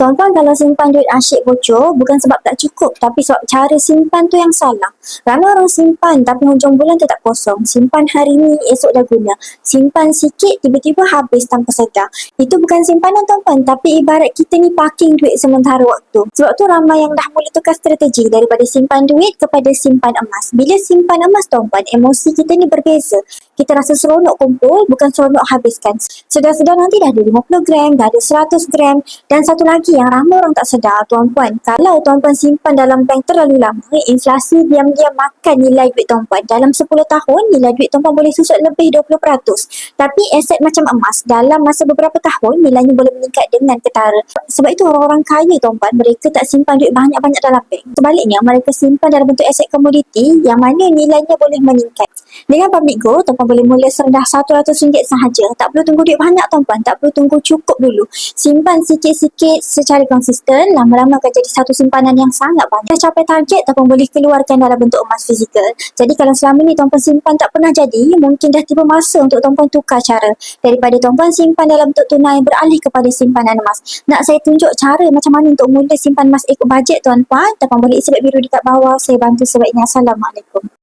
Tuan-tuan, kalau simpan duit asyik bocor bukan sebab tak cukup tapi sebab cara simpan tu yang salah. Ramai orang simpan tapi hujung bulan tetap kosong. Simpan hari ni, esok dah guna. Simpan sikit, tiba-tiba habis tanpa sedar. Itu bukan simpanan tuan-tuan, tapi ibarat kita ni parking duit sementara waktu. Sebab tu ramai yang dah mula tukar strategi daripada simpan duit kepada simpan emas. Bila simpan emas tuan-tuan, emosi kita ni berbeza. Kita rasa seronok kumpul, bukan seronok habiskan. Sedar-sedar nanti dah ada 50 gram, dah ada 100 gram. Dan satu lagi yang ramai orang tak sedar tuan-puan, kalau tuan-puan simpan dalam bank terlalu lama, inflasi diam-diam makan nilai duit tuan-puan. Dalam 10 tahun, nilai duit tuan-puan boleh susut lebih 20%. Tapi aset macam emas, dalam masa beberapa tahun, nilainya boleh meningkat dengan ketara. Sebab itu orang-orang kaya tuan-puan, mereka tak simpan duit banyak-banyak dalam bank. Sebaliknya, mereka simpan dalam bentuk aset komoditi yang mana nilainya boleh meningkat. Dengan Public Go, tuan-puan boleh mula serendah RM100 sahaja. Tak perlu tunggu duit banyak tuan-puan, tak perlu tunggu cukup dulu. Simpan sikit-sikit secara konsisten, lama-lama akan jadi satu simpanan yang sangat banyak. Dah capai target, tuan-puan boleh keluarkan dalam bentuk emas fizikal. Jadi kalau selama ni tuan-puan simpan tak pernah jadi, mungkin dah tiba masa untuk tuan-puan tukar cara. Daripada tuan-puan simpan dalam bentuk tunai, beralih kepada simpanan emas. Nak saya tunjuk cara macam mana untuk mula simpan emas ikut bajet tuan-puan? Tuan-puan boleh isi biru dekat bawah. Saya bantu sebaiknya. Assalamualaikum.